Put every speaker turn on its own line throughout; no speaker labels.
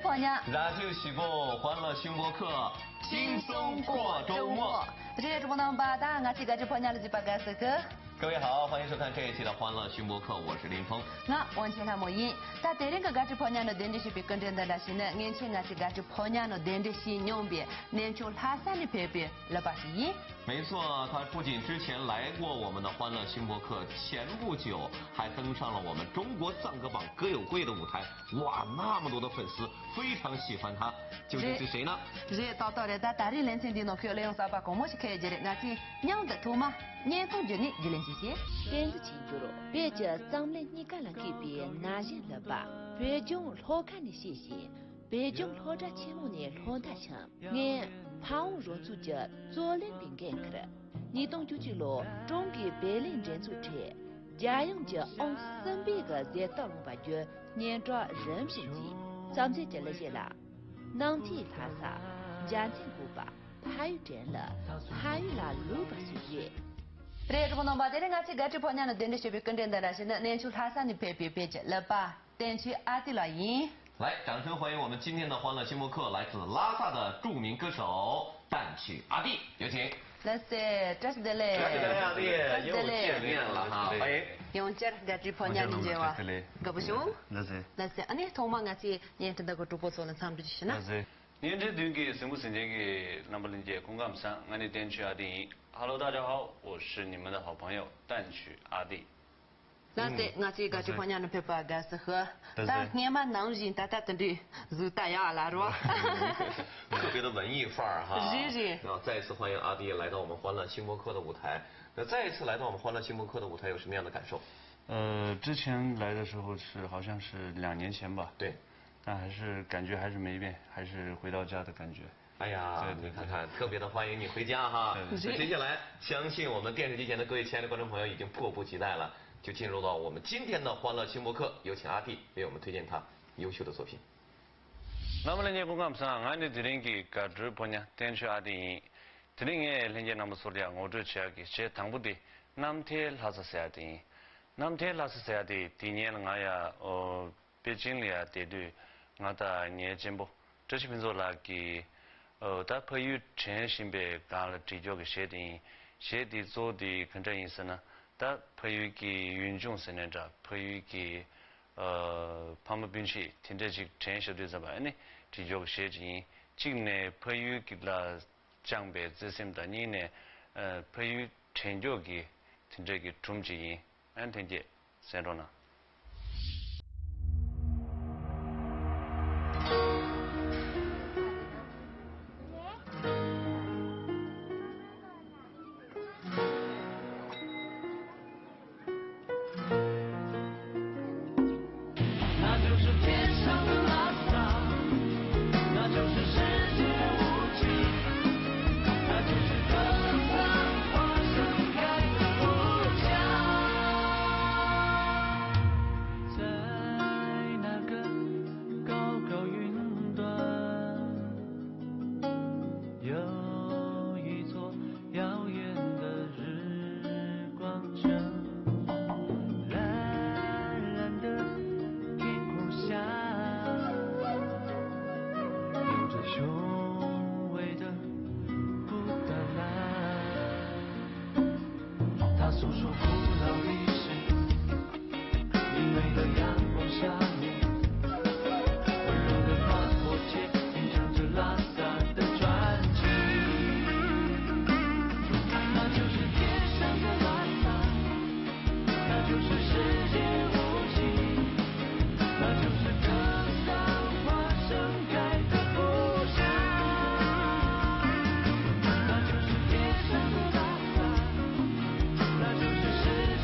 婆娘，
Radio 喜播欢乐新播客，轻松过周末。
这也是我们把大家这个婆娘的这把个时刻。
各位好，欢迎收看这一期的欢乐新播客，我是林峰。
我完全他莫因，但对那个家婆娘的电视是被跟着的是呢，年轻啊这家婆娘的电视是牛逼，年轻他三的配备了吧是因。
没错，他不仅之前来过我们的欢乐新播客，前不久还登上了我们中国赞歌榜歌友会的舞台。哇，那么多的粉丝非常喜欢他，究竟是谁呢？
这到的大人年轻的可利用啥把公模是可以的，那是娘的图嘛，年轻人的就能这些。
电子请注了，别叫咱们你干了给别拿下了吧，别种好看的谢谢。北京老家节目呢，老大强，俺胖五肉组织做人饼干去了，你懂就去了，中国白领人组织，家用着按身边个在道路把就念着人品级，咱们这了些啦，能替他啥，家境不吧，还有这了，还有啦路把岁月。
这是我们把这个这个婆娘的电视是被跟着的是呢，年轻他三的配备别着了吧，电视阿弟了因。
来，掌声欢迎我们今天的欢乐新播客，来自拉萨的著名歌手蛋曲阿弟，有请。
那是，这是的嘞。
这是的阿弟，又见面了哈，欢迎。
用这个这婆娘的话，可不行？
那是。
那是，俺那同忙俺是年轻的个主播做了参与是呢。
那是。年这段给生活生健给那么理解公干上，俺的电曲阿弟。Hello， 大家好，我是你们的好朋友蛋曲阿弟。
那是，俺这个这婆娘的配备个是和，但俺们能人大等的是大呀啦是吧？
特别的文艺范儿哈。
是。
再一次欢迎阿弟来到我们欢乐新播客的舞台。那再一次来到我们欢乐新播客的舞台，有什么样的感受？
之前来的时候好像是2年前吧。
对。
但还是感觉还是没变，还是回到家的感觉。
哎呀，你看看，特别的欢迎你回家哈。那接下来，相信我们电视机前的各位亲爱的观众朋友已经迫不及待了，就进入到我们今天的欢乐新播客，有请阿弟为我们推荐他优秀的作品。
那么，人家公干上，俺的这里给各主播呢，电视阿弟，这里人家那么说的，我这去给写唐不的，南天拉萨下的，南天拉萨下的，第年俺呀北京里啊对对，俺的年进步，这些平时来给。他培育全新别干了这叫个写的做的跟这意思呢，他培育给运动生产者，培育给旁边兵器，听这些全小的怎么呢？这叫个写的，今年培育给了江北这些的你呢，培育成就给听这个中级人，俺听见谁着呢？
那就是世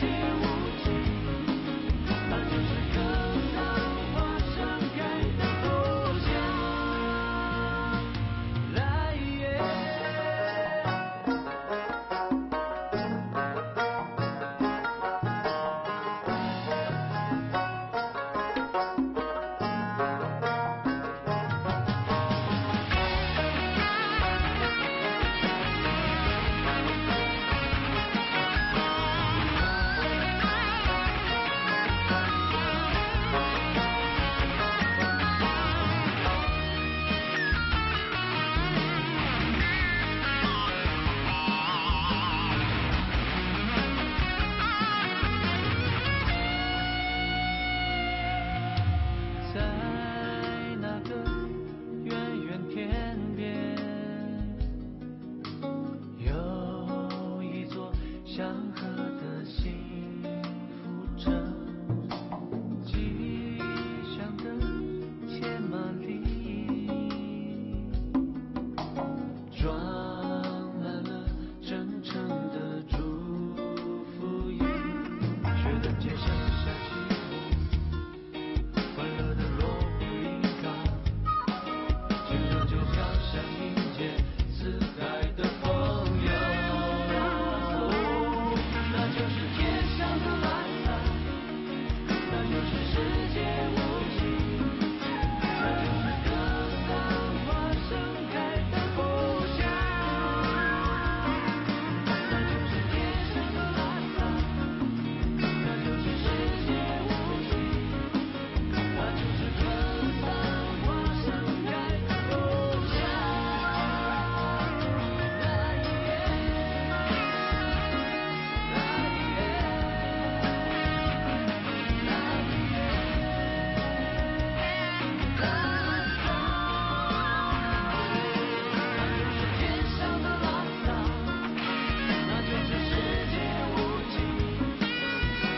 祥和的幸福着，吉祥的牵马里装满了真诚的祝福语，雪的街上下起欢乐的锣鼓铃铛，庆贺就好像迎接四海的朋友，那就是天上的蓝蓝，那就是世界无际，那就是格桑花盛开的故乡，那就是天上的蓝蓝，那就是世界无际，那就是格桑花盛开的故乡。天上的蓝蓝，那就是世界无际，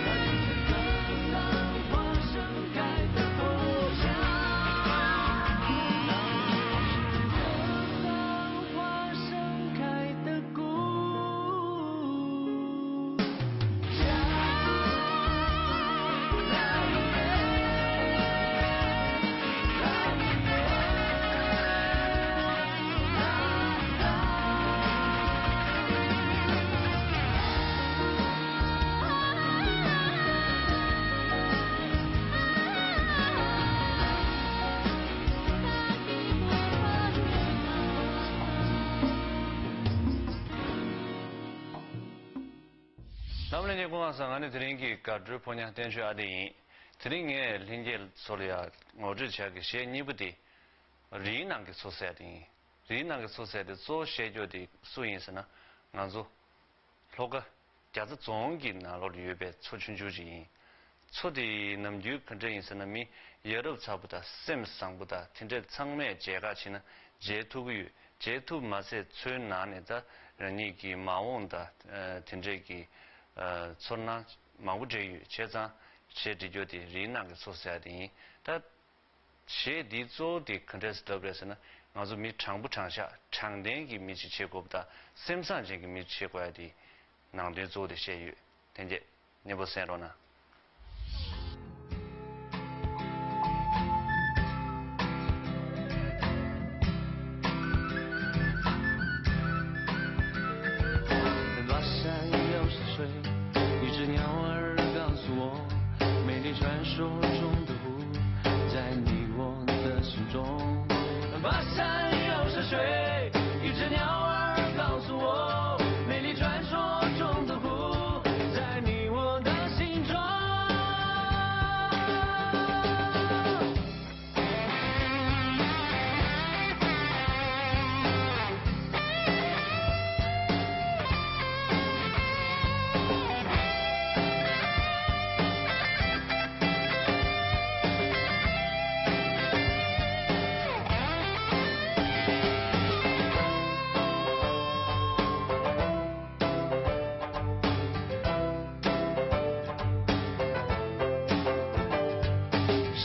那就是格桑花盛开的故乡，格桑花盛开的故
남는의 공항상 안에 들인 게 가드 포냐 댄슈 아디 들인게 린제 소리야 어제 제가 시니부디 리난게 소사디 리난게 소사디 조 셰조디 수인스나 나조 로가 자즈 종기 나로 유베 초춘주지 초디 남주 컨트인스나미 여러 차보다 셈상보다 진짜 창매 제가 치는 제투구 제투 맛에 최나네다 러니기 마온다 진짜기 소나 마우제유 제자 제디조디 리나게 소사디 다 제디조디 컨테스트브레스나 아주 미 장부 장샤 장den기 미치 최고보다 셈상적인 미치 최고야디 낭대조디 셰유 된제 네보세로나
巴山有山水，一只鸟儿告诉我，美丽传说中的湖，在你我的心中。巴山有山水，一只鸟儿告诉我，美丽传说中的湖，在你我的心中。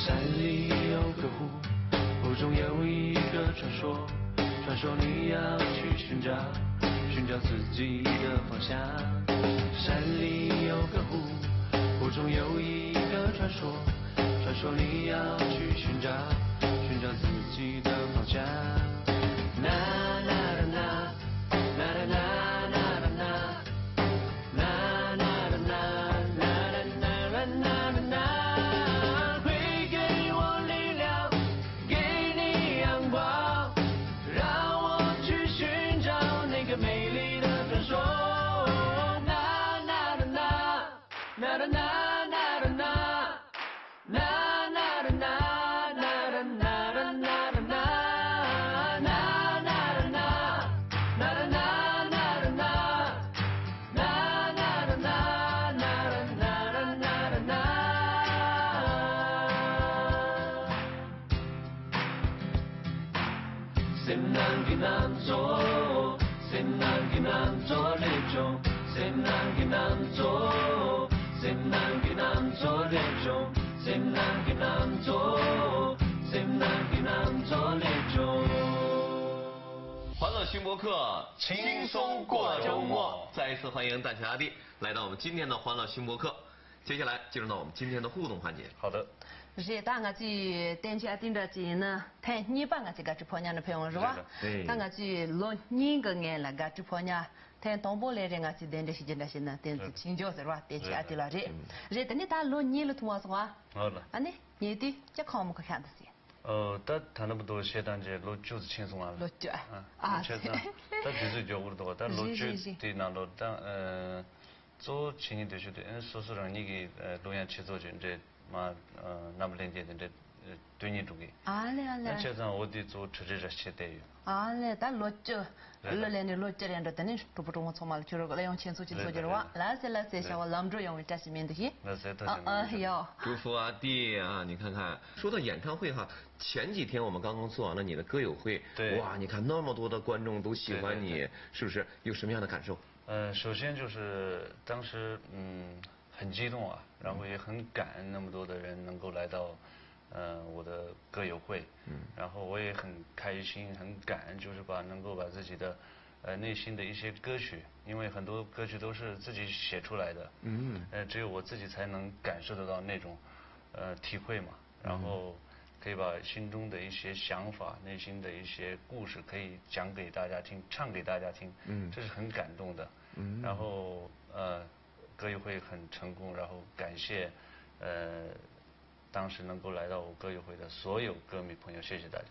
山里有个湖，湖中有一个传说，传说你要去寻找自己的方向。山里有个湖，湖中有一个传说，传说你要去寻找自己的方向。啦啦啦啦，啦啦啦啦啦啦，啦啦啦啦啦啦啦啦啦，会给我力量，给你阳光，让我去寻找那个美丽的传说。啦啦啦啦，啦啦啦啦啦啦，啦啦啦啦啦啦啦啦啦啦。Senang ginanzo, senang ginanzo lecho, senang ginanzo.
新播客，轻松过周末。再一次欢迎蛋壳阿弟来到我们今天的欢乐新播客。接下来进入到我们今天的互动环节。
好的。
是当我去电器店的钱呢，太你把我这个只婆娘的朋友是吧？
对。
当我去老年个年了个只婆娘，太东北来人我去电的时间的现在电子青椒是吧？电器店了这，这等你打老年了同我说话。
好了。
啊你年底这看我们可看得些。
他那么多些单节老就是轻松啊。
老酒
啊。确实。他就是叫我多，但老酒的那老但做青年的时候，说是让你给洛阳去做就这嘛那么连接的这对你这个。
啊嘞。
那现在我得做吃这些待遇。
啊嘞，但老酒，老连的老酒连着，等你都不中我从嘛就是个来用钱出去做的话，来些像我兰州用的这些面的些。
那些都
有。
祝福阿弟啊！你看看，说到演唱会哈，前几天我们刚刚做完了你的歌友会，
对。
哇，你看那么多的观众都喜欢你，是不是？有什么样的感受？
首先就是当时很激动啊，然后也很感恩那么多的人能够来到我的歌友会，然后我也很开心很感恩，就是能够把自己的内心的一些歌曲，因为很多歌曲都是自己写出来的，只有我自己才能感受得到那种体会嘛，然后可以把心中的一些想法、内心的一些故事可以讲给大家听，唱给大家听，这是很感动的。然后歌友会很成功，然后感谢当时能够来到我歌友会的所有歌迷朋友，谢谢大家。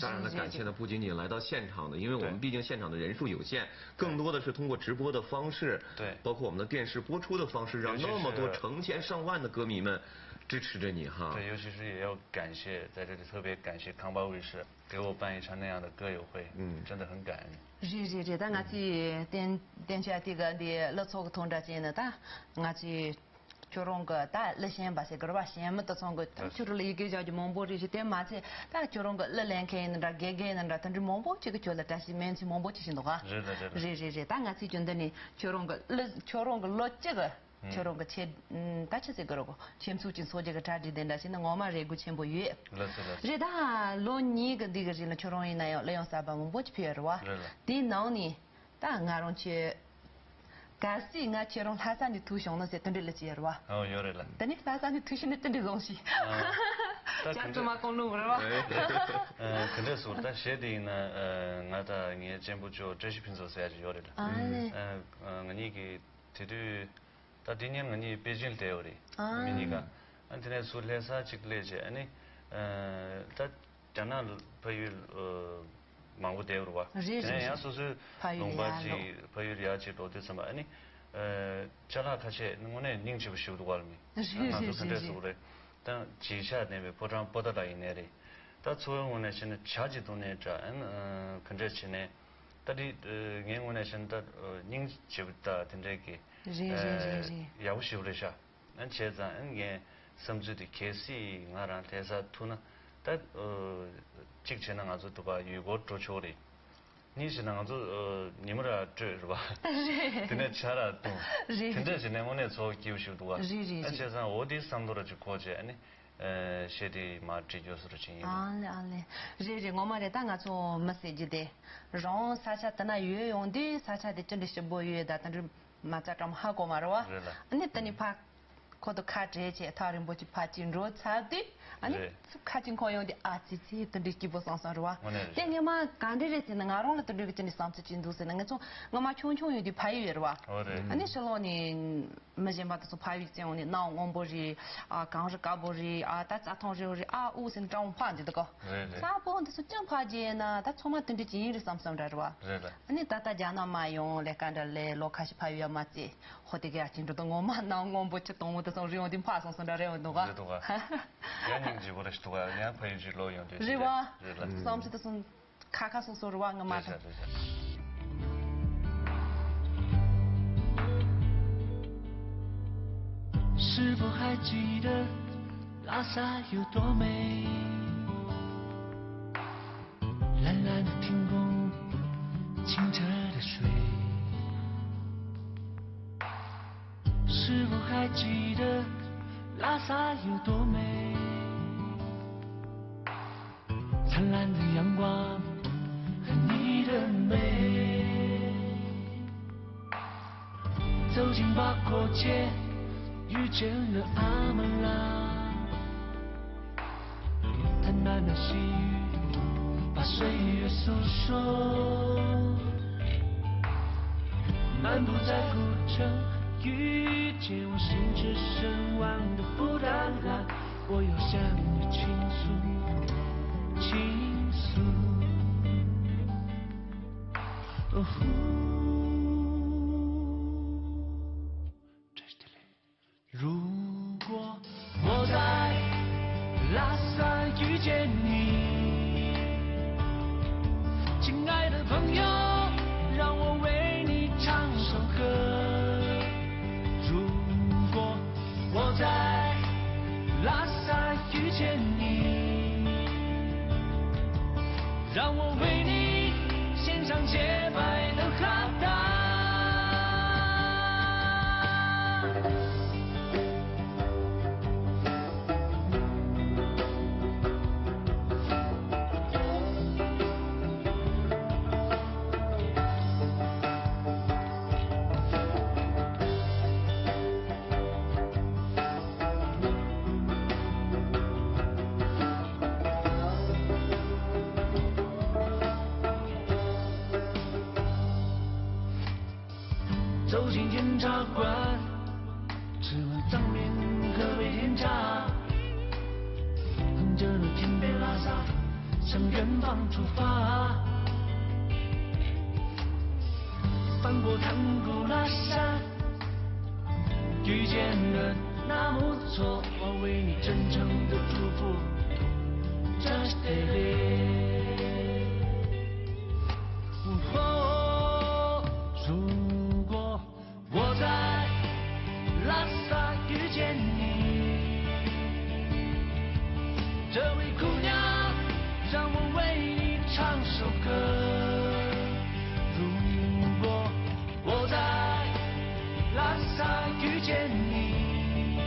当然了，感谢的不仅仅来到现场的，因为我们毕竟现场的人数有限，更多的是通过直播的方式，
对，
包括我们的电视播出的方式，让那么多成千上万的歌迷们支持着你哈。
对，尤其是也要感谢，在这里特别感谢康巴卫视给我办一场那样的歌友会，真的很感恩。
是，但我去电视这个的老早个同志间呢，但我去。저런 거 다 레신 바세 그러바 시험도 선거 저를 이게 저기 몽보리 시대 마치 다 저런 거 레랭케는다 게게는다 단지 몽보 지그 저라 다시 멘치 몽보 치신도가 제제제 당같이 준더니 저런 거 로찌가 저런 거 다치세 그러고 침수진 소재가 자지 된다시는 엄마 레고 첨보 위에 제다 로니 그 디가지는 저런 이나요 레온 사바 몽보 치피어와 디 나오니 다 ngaron치 가시 nga chero hasan di tushong no se tende le chero
yore la
tani hasan di tushing tende zongshi 자 좀 아까 누구라
근데 소다 쉐딩 nga da nge jembu jo zheshi pinso se ya yore la ngani ki tidu da dinyan ngani beijing de yore miniga antene sulhe sa chikle je ani da jana payu 망고 대우로와 그냥 소소 농바지 파유리아지 로데스마 아니 자라 같이 능원에 닝지부 쉬우도 갈미 나도 근데서 그래 단 지샤 내에 보장 보다다 이내리 다 소용원에 신의 자지도네 자안 근데 신에 다리 갱원에 신다 닝지부다 된다기 야우시우르샤 난 제자 안게 섬주디 계시 나랑 대사 투나 다 직전에 가서 도가 유고 조초리 니시는 가서 님으라 저 봐. 근데 잘아 또 근데 전에 오늘 저 기우시도 와. 어째서 어디 상도로 주고지 아니 셰디 마트ጆ스로 진.
알레. 제제 엄마래 당가 저 메시지데. 랑 사차타나 유용데 사차데 전데 보유에다 단지 마차감 하고 말와. 아니 ત니 파 코도 카제제 타림 보지 파진로 차디 아니 카진 코용데 아치치 던디 기보상상로와 땡게마 간데레스는 나롱을 던디 진이 삼치진도스는 그 엄마 총총유디 파이여와 아니 솔로니 메제마도 파이지오니 나옹 온보지 아 강지 까보지 아 따짜통지 아 우신 좀 판지도 사본데 수정 파지나 다 총마 던디 진이 삼삼다로와 아니 따따자나 마용 레칸달레 로카시 파이야 마치 호디게 아친도 엄마 나옹 온보치 동무도 성리온딘 파송선다레 온도가
지 버르시도가 그냥 페이지로 연대.
리와. 섬시도 손 카카소 소르와 ng마다.
是否还记得拉萨有多美？蓝蓝的天空，清澈的水。是否还记得拉萨有多美？灿烂的阳光和你的美。走进八廓街，遇见了阿曼拉。它暖暖细雨，把岁月诉说。漫步在古城，遇见我心驰神往的布达拉，我要向你倾诉，倾诉。如果我在拉萨遇见你，亲爱的朋友，让我为你唱首歌。如果我在拉萨遇见你，让我为你献上洁白的哈达。走进检察官，吃完脏面喝杯甜茶，哼着那天边拉萨，向远方出发。翻过坦古拉山，遇见了纳木错，我为你真诚的祝福。这是如果我在拉萨遇见你，这位姑娘，让我为你唱首歌。如果我在拉萨遇见你，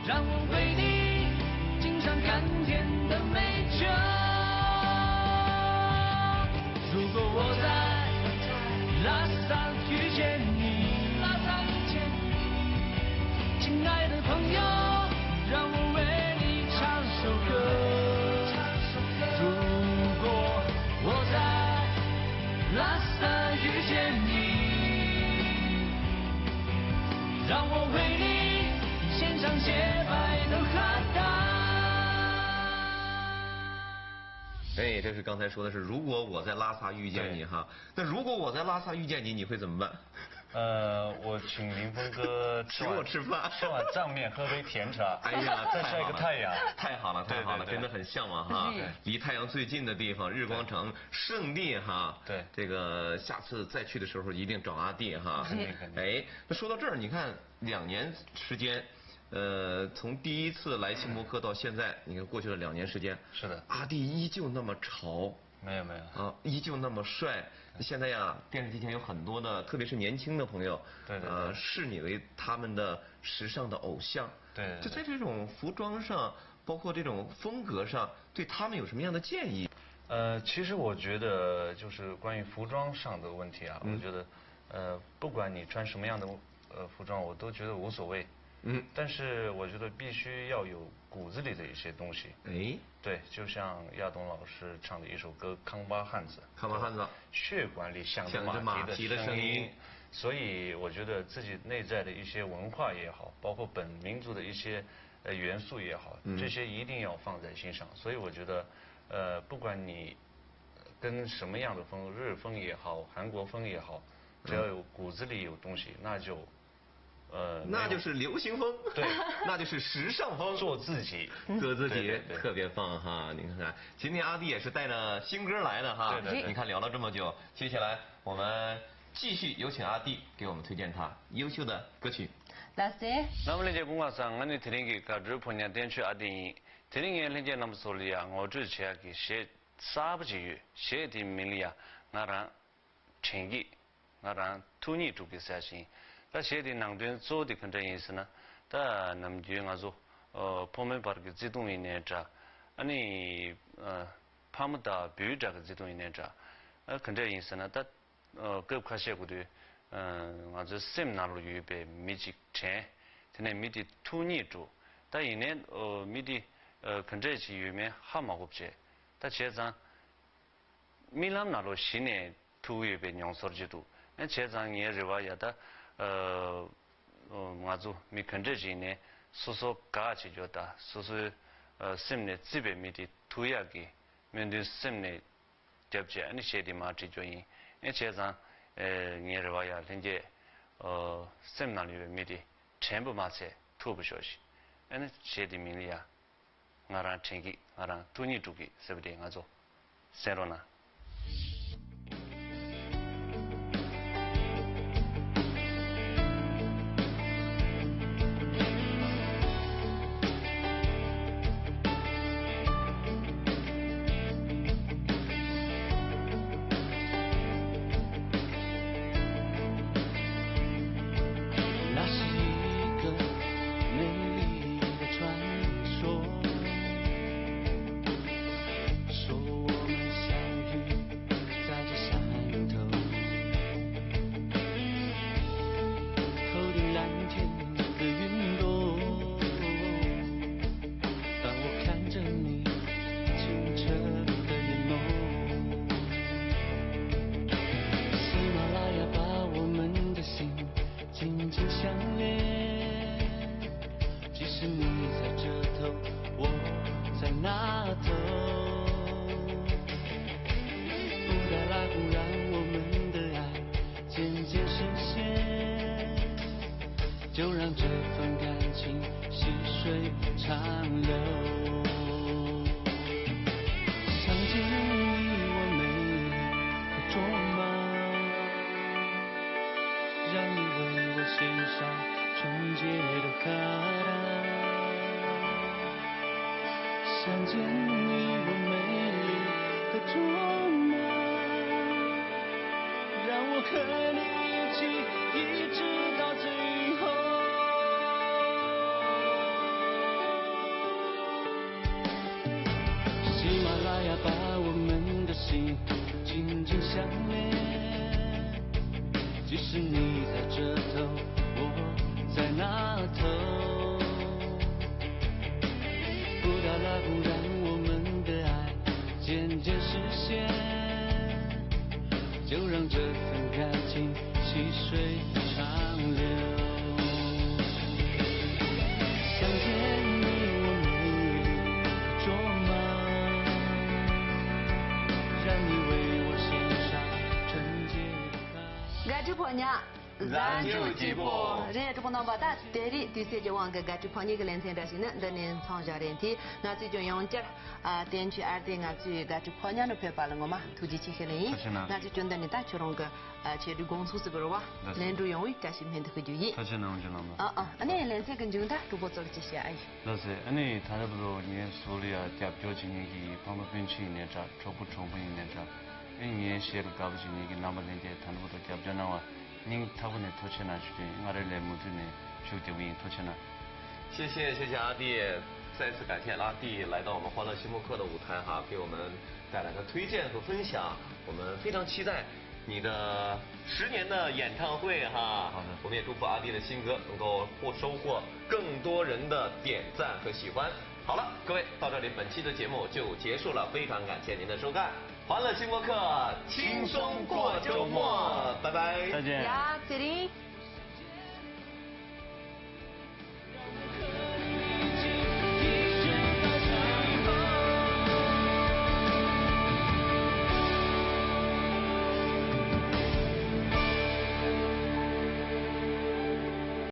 让我为你敬上甘甜的美酒。如果我在拉萨遇见你，拉萨遇见你，亲爱的朋友，让我为你唱首歌。如果我在拉萨遇见你，让我为你献上洁白的哈达。
哎，这是刚才说的是，如果我在拉萨遇见你哈，那如果我在拉萨遇见你，你会怎么办？
我请林峰哥
请我吃饭，
吃碗藏面，喝杯甜茶。
哎呀，
再晒个太阳，
太好了，太好了，
对对对
真的很向往哈。离太阳最近的地方，日光城圣地哈。
对，
这个下次再去的时候一定找阿弟哈。
肯定。
哎，那说到这儿，你看2年时间。从第一次来新博客到现在，你看过去了2年时间。
是的。
阿弟依旧那么潮。
没有。
啊，依旧那么帅。现在呀，电视机前有很多的，特别是年轻的朋友，
对，
视你为他们的时尚的偶像。
对。
就在这种服装上，包括这种风格上，对他们有什么样的建议？
其实我觉得就是关于服装上的问题啊，我觉得不管你穿什么样的服装，我都觉得无所谓。但是我觉得必须要有骨子里的一些东西。哎，对，就像亚东老师唱的一首歌《康巴汉子》，
康巴汉子，
血管里响着马蹄的声音。所以我觉得自己内在的一些文化也好，包括本民族的一些元素也好，这些一定要放在心上。所以我觉得不管你跟什么样的风，日风也好，韩国风也好，只要有骨子里有东西，那就是流行风，
对，那就是时尚风，
做自己，
特别棒哈！你看看，今天阿弟也是带着新歌来的哈。
对。
你看聊了这么久，接下来我们继续有请阿弟给我们推荐他优秀的歌曲。
那是。
那么这公告上，我们听个歌曲朋友点去阿弟，听个人家那么说的呀，我之前给写啥不至于，写的名里啊，那让成绩，那让土尼主比赛心。다 시에디 낭된 조디 근데 인스나 다 남주에 가서 포메 바르게 지동이네 자 아니 파무다 뷰자가 지동이네 자 근데 인스나 다 급카시고도 我这sem那路预备米几钱，现在米的土泥住，但一年米的跟这起有面还冇个不接，但现在米那那路新年土预备娘说的多，那现在也是话也的我做米跟这几年说嘎起就的，说sem呢这边米的土也给，面对sem呢对不起，你写的嘛这就因，那现在也是话呀，人家sem那里面的全部嘛些土不学习，那写的名里啊，我让成绩，我让土泥住给，是不是我做，谁了呢？
就让这份感情细水长流。想见你我美丽的卓玛，让你为我献上纯洁的卡拉。想见你我美丽的卓玛，让我和你一起一直到最后。喜马拉雅把我们的心紧紧相连，即使你在这头，我在那头。布达拉宫让我们的爱渐渐实现，就让这份感情细水长流。想见你我美丽的卓玛，让你为我献上纯洁的卡。
俺这婆娘。咱就进步，人家这不能把他代理对谁就往个俺这婆娘个连线这些呢，等你参加连体，俺最近用这电去二点俺最俺这婆娘都拍把了我嘛，突击起来，俺最近等你打去那个去的公司是不是哇？连住用于这些面都会注意。
他是那种吗？
那连线跟中的主播做了这些哎。
那是，那他这不是你手里啊，调表情那个旁边分区那张，超不充分那张，你写了搞不清那个那么人家他那不都调表那哇？您他可能拖欠了去的，我这来木子呢，就就为拖欠了。
谢谢阿弟，再次感谢阿弟来到我们欢乐星播客的舞台哈，给我们带来的推荐和分享，我们非常期待你的10年的演唱会哈。
好的，
我们也祝福阿弟的新歌能够收获更多人的点赞和喜欢。好了，各位，到这里本期的节目就结束了，非常感谢您的收看。欢乐星播客，轻松过周末，拜拜，
再见。
呀，这里。